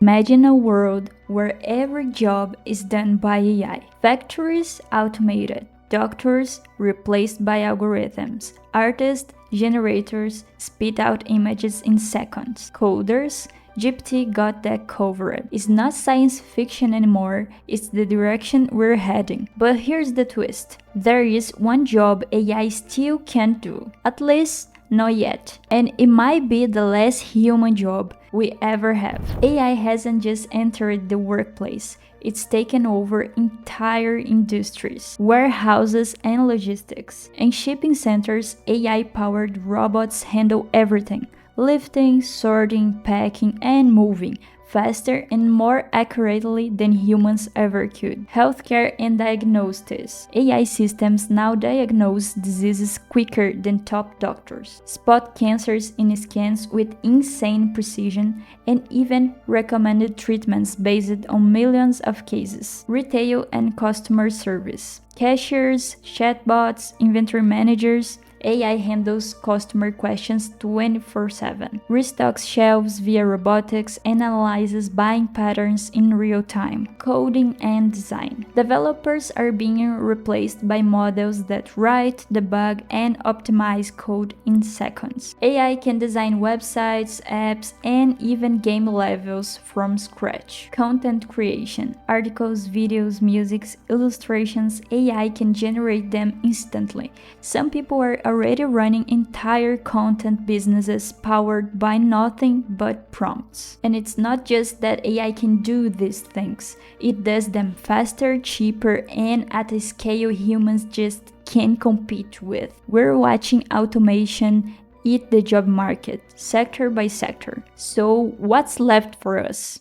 Imagine a world where every job is done by AI. Factories automated, doctors replaced by algorithms, artists, generators spit out images in seconds, coders GPT got that covered. It's not science fiction anymore, it's the direction we're heading. But here's the twist. There is one job AI still can't do. At least, not yet. And it might be the last human job we ever have. AI hasn't just entered the workplace. It's taken over entire industries, warehouses and logistics. In shipping centers, AI-powered robots handle everything. Lifting, sorting, packing, and moving faster and more accurately than humans ever could. Healthcare and diagnosis. AI systems now diagnose diseases quicker than top doctors, spot cancers in scans with insane precision, and even recommended treatments based on millions of cases. Retail and customer service. Cashiers, chatbots, inventory managers, AI handles customer questions 24/7, restocks shelves via robotics, and analyzes buying patterns in real time. Coding and design. Developers are being replaced by models that write, debug, and optimize code in seconds. AI can design websites, apps, and even game levels from scratch. Content creation. Articles, videos, music, illustrations, AI can generate them instantly. Some people are already running entire content businesses powered by nothing but prompts. And it's not just that AI can do these things, it does them faster, cheaper, and at a scale humans just can't compete with. We're watching automation eat the job market, sector by sector. So what's left for us?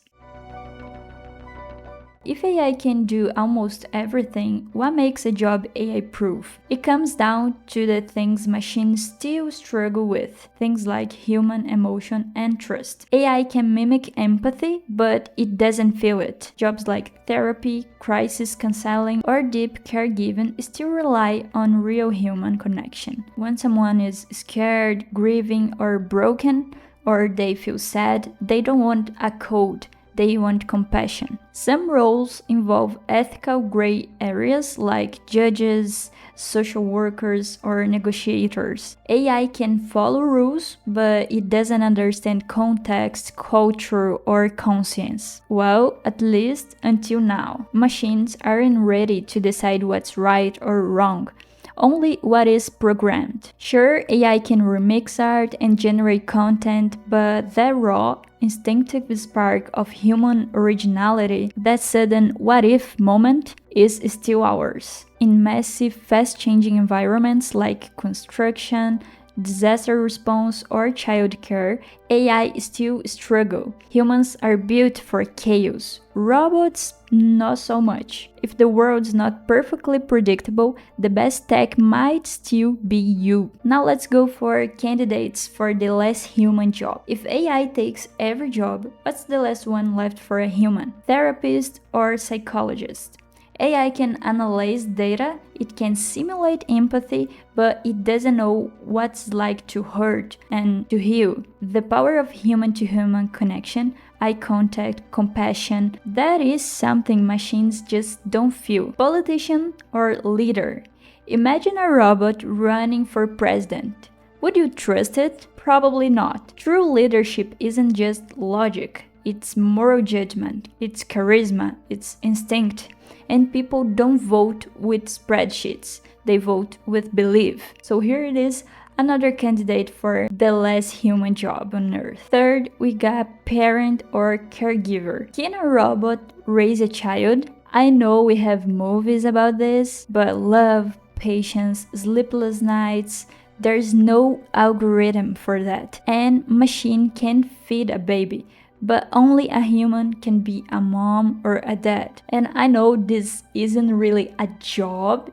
If AI can do almost everything, what makes a job AI-proof? It comes down to the things machines still struggle with, things like human emotion and trust. AI can mimic empathy, but it doesn't feel it. Jobs like therapy, crisis counseling, or deep caregiving still rely on real human connection. When someone is scared, grieving, or broken, or they feel sad, they don't want a code. They want compassion. Some roles involve ethical gray areas like judges, social workers, or negotiators. AI can follow rules, but it doesn't understand context, culture, or conscience. Well, at least until now. Machines aren't ready to decide what's right or wrong, only what is programmed. Sure, AI can remix art and generate content, but that raw, instinctive spark of human originality, that sudden what if moment, is still ours. In massive, fast-changing environments like construction, disaster response, or childcare, AI still struggle. Humans are built for chaos. Robots, not so much. If the world's not perfectly predictable, the best tech might still be you. Now let's go for candidates for the last human job. If AI takes every job, what's the last one left for a human? Therapist or psychologist? AI can analyze data, it can simulate empathy, but it doesn't know what's like to hurt and to heal. The power of human-to-human connection, eye contact, compassion, that is something machines just don't feel. Politician or leader? Imagine a robot running for president. Would you trust it? Probably not. True leadership isn't just logic, it's moral judgment, it's charisma, it's instinct. And people don't vote with spreadsheets, they vote with belief. So here it is, another candidate for the last human job on Earth. Third, we got parent or caregiver. Can a robot raise a child? I know we have movies about this, but love, patience, sleepless nights, there's no algorithm for that. And machine can feed a baby, but only a human can be a mom or a dad. And I know this isn't really a job,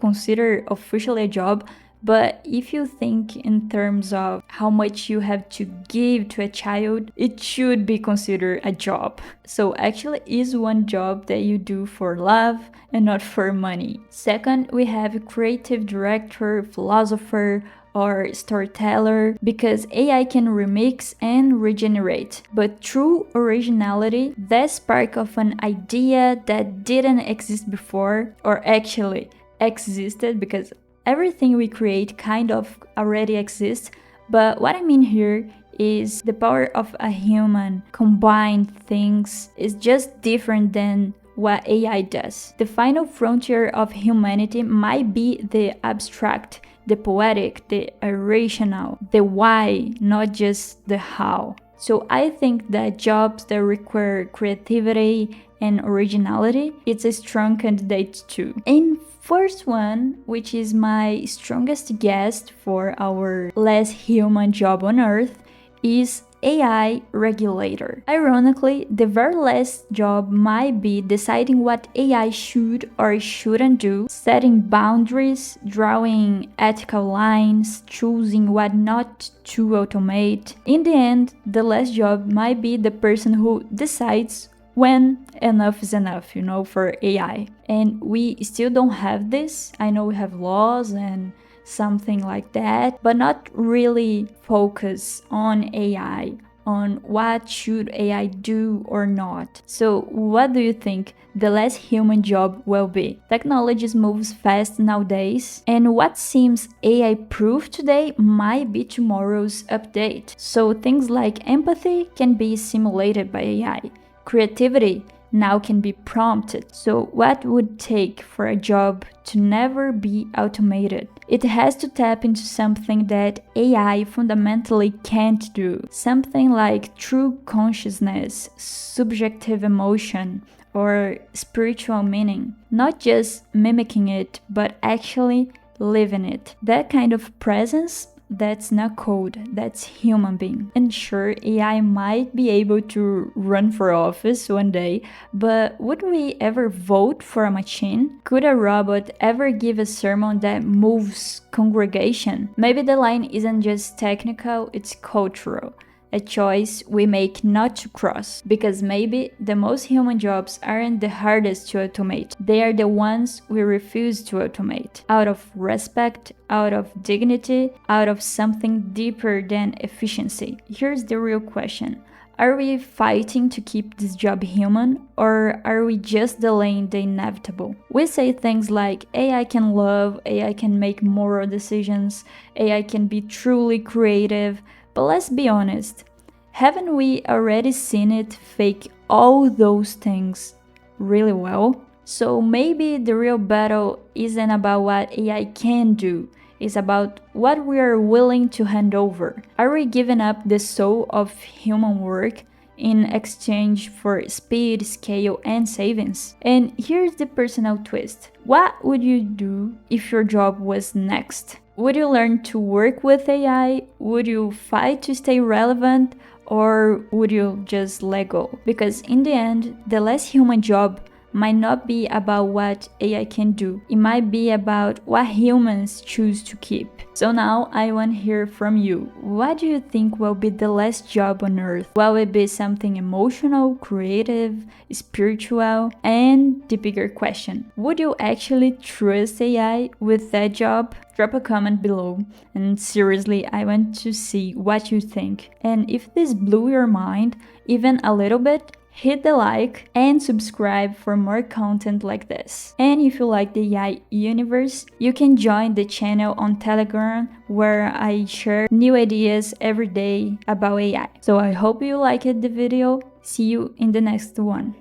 considered officially a job, but if you think in terms of how much you have to give to a child, it should be considered a job. So actually is one job that you do for love and not for money. Second, we have creative director, philosopher, or storyteller, because AI can remix and regenerate. But true originality, that spark of an idea that didn't exist before, or actually existed, because everything we create kind of already exists. But what I mean here is the power of a human combined things is just different than what AI does. The final frontier of humanity might be the abstract, the poetic, the irrational, the why, not just the how. So I think that jobs that require creativity and originality, it's a strong candidate too. And first one, which is my strongest guess for our less human job on Earth, is AI regulator. Ironically, the very last job might be deciding what AI should or shouldn't do, setting boundaries, drawing ethical lines, choosing what not to automate. In the end, the last job might be the person who decides when enough is enough, for AI. And we still don't have this. I know we have laws and something like that, but not really focus on AI, on what should AI do or not. So what do you think the less human job will be? Technology moves fast nowadays, and what seems AI proof today might be tomorrow's update. So things like empathy can be simulated by AI. Creativity now can be prompted. So what would take for a job to never be automated? It has to tap into something that AI fundamentally can't do. Something like true consciousness, subjective emotion, or spiritual meaning. Not just mimicking it, but actually living it. That kind of presence, that's not code, that's human being. And sure, AI might be able to run for office one day, but would we ever vote for a machine? Could a robot ever give a sermon that moves congregation? Maybe the line isn't just technical, it's cultural. A choice we make not to cross, because maybe the most human jobs aren't the hardest to automate. They are the ones we refuse to automate, out of respect, out of dignity, out of something deeper than efficiency. Here's the real question. Are we fighting to keep this job human, or are we just delaying the inevitable? We say things like AI can love, AI can make moral decisions, AI can be truly creative, but let's be honest, haven't we already seen it fake all those things really well? So maybe the real battle isn't about what AI can do, it's about what we are willing to hand over. Are we giving up the soul of human work in exchange for speed, scale, and savings? And here's the personal twist. What would you do if your job was next? Would you learn to work with AI? Would you fight to stay relevant? Or would you just let go? Because in the end, the less human job might not be about what AI can do. It might be about what humans choose to keep. So now I want to hear from you. What do you think will be the last job on Earth? Will it be something emotional, creative, spiritual? And the bigger question, would you actually trust AI with that job? Drop a comment below, and seriously, I want to see what you think. And if this blew your mind even a little bit, hit the like and subscribe for more content like this. And if you like the AI universe, you can join the channel on Telegram, where I share new ideas every day about AI. So I hope you liked the video. See you in the next one.